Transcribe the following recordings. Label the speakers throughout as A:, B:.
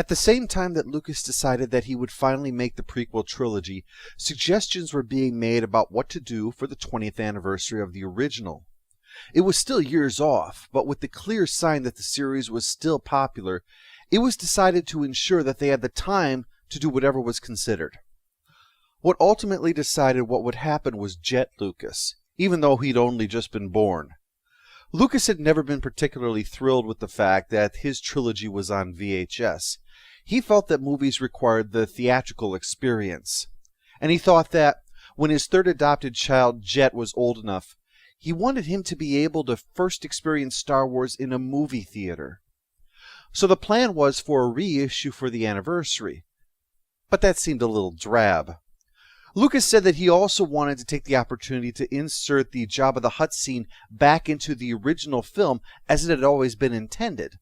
A: At the same time that Lucas decided that he would finally make the prequel trilogy, suggestions were being made about what to do for the 20th anniversary of the original. It was still years off, but with the clear sign that the series was still popular, it was decided to ensure that they had the time to do whatever was considered. What ultimately decided what would happen was Jet Lucas, even though he'd only just been born. Lucas had never been particularly thrilled with the fact that his trilogy was on VHS. He felt that movies required the theatrical experience, and he thought that when his third adopted child, Jet, was old enough, he wanted him to be able to first experience Star Wars in a movie theater. So the plan was for a reissue for the anniversary, but that seemed a little drab. Lucas said that he also wanted to take the opportunity to insert the Jabba the Hutt scene back into the original film as it had always been intended.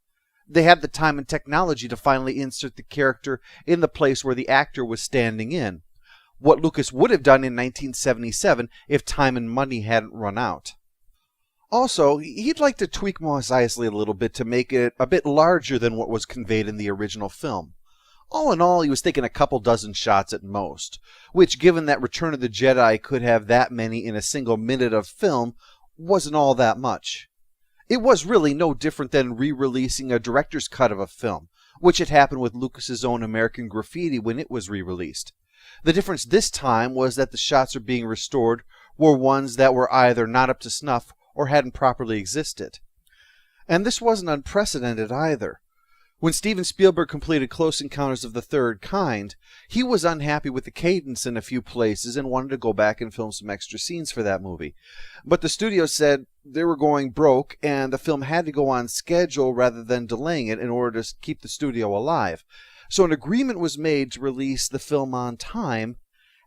A: They had the time and technology to finally insert the character in the place where the actor was standing in, what Lucas would have done in 1977 if time and money hadn't run out. Also, he'd like to tweak Mos Eisley a little bit to make it a bit larger than what was conveyed in the original film. All in all, he was thinking a couple dozen shots at most, which, given that Return of the Jedi could have that many in a single minute of film, wasn't all that much. It was really no different than re-releasing a director's cut of a film, which had happened with Lucas's own American Graffiti when it was re-released. The difference this time was that the shots are being restored were ones that were either not up to snuff or hadn't properly existed. And this wasn't unprecedented either. When Steven Spielberg completed Close Encounters of the Third Kind, he was unhappy with the cadence in a few places and wanted to go back and film some extra scenes for that movie. But the studio said they were going broke and the film had to go on schedule rather than delaying it in order to keep the studio alive. So an agreement was made to release the film on time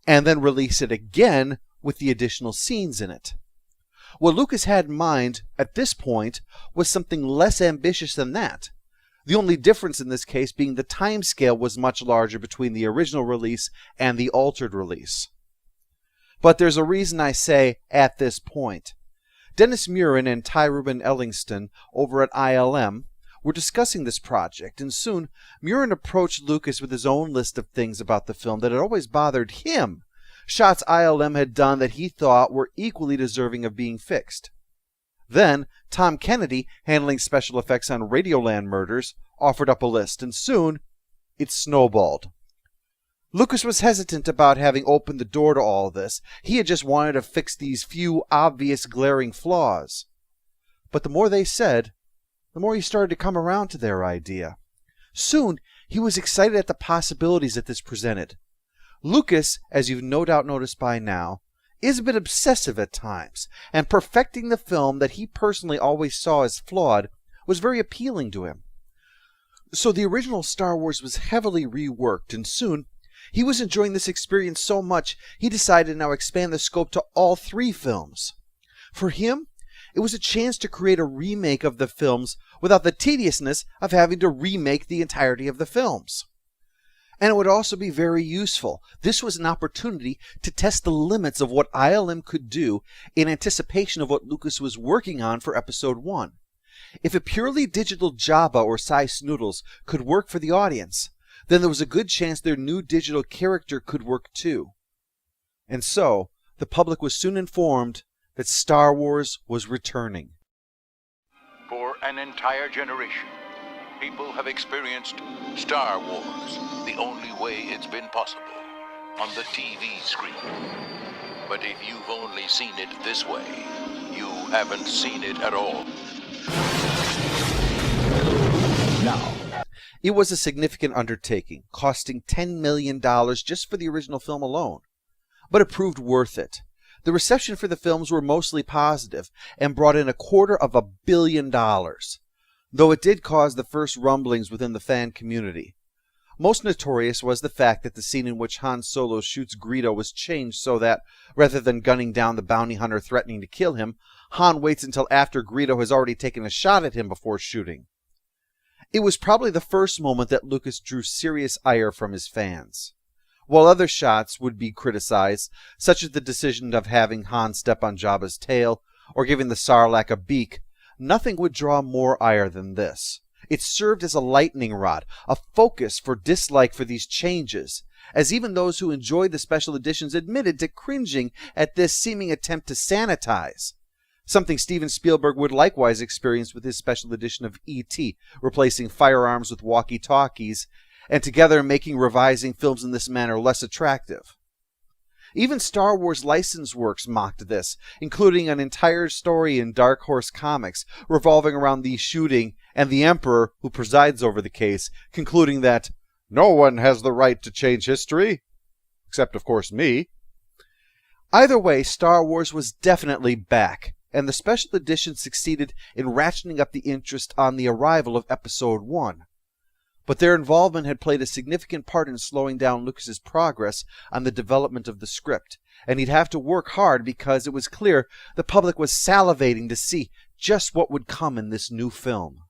A: and then release it again with the additional scenes in it. What Lucas had in mind at this point was something less ambitious than that. The only difference in this case being the time scale was much larger between the original release and the altered release. But there's a reason I say at this point. Dennis Muren and Ty Ruben Ellingston over at ILM were discussing this project, and soon Muren approached Lucas with his own list of things about the film that had always bothered him, shots ILM had done that he thought were equally deserving of being fixed. Then, Tom Kennedy, handling special effects on Radioland Murders, offered up a list, and soon it snowballed. Lucas was hesitant about having opened the door to all this. He had just wanted to fix these few obvious glaring flaws. But the more they said, the more he started to come around to their idea. Soon, he was excited at the possibilities that this presented. Lucas, as you've no doubt noticed by now, is a bit obsessive at times, and perfecting the film that he personally always saw as flawed was very appealing to him. So the original Star Wars was heavily reworked, and soon he was enjoying this experience so much he decided to now expand the scope to all 3 films. For him, it was a chance to create a remake of the films without the tediousness of having to remake the entirety of the films. And it would also be very useful. This was an opportunity to test the limits of what ILM could do in anticipation of what Lucas was working on for Episode 1. If a purely digital Jabba or Cy Snoodles could work for the audience, then there was a good chance their new digital character could work too. And so, the public was soon informed that Star Wars was returning.
B: For an entire generation, people have experienced Star Wars the only way it's been possible, on the TV screen. But if you've only seen it this way, you haven't seen it at all.
A: Now, it was a significant undertaking, costing $10 million just for the original film alone. But it proved worth it. The reception for the films were mostly positive and brought in $250 million, though it did cause the first rumblings within the fan community. Most notorious was the fact that the scene in which Han Solo shoots Greedo was changed so that, rather than gunning down the bounty hunter threatening to kill him, Han waits until after Greedo has already taken a shot at him before shooting. It was probably the first moment that Lucas drew serious ire from his fans. While other shots would be criticized, such as the decision of having Han step on Jabba's tail, or giving the Sarlacc a beak, nothing would draw more ire than this. It served as a lightning rod, a focus for dislike for these changes, as even those who enjoyed the special editions admitted to cringing at this seeming attempt to sanitize. Something Steven Spielberg would likewise experience with his special edition of E.T., replacing firearms with walkie-talkies, and together making revising films in this manner less attractive. Even Star Wars licensed works mocked this, including an entire story in Dark Horse Comics revolving around the shooting and the Emperor, who presides over the case, concluding that no one has the right to change history, except of course me. Either way, Star Wars was definitely back, and the special edition succeeded in ratcheting up the interest on the arrival of Episode 1. But their involvement had played a significant part in slowing down Lucas's progress on the development of the script, and he'd have to work hard because it was clear the public was salivating to see just what would come in this new film.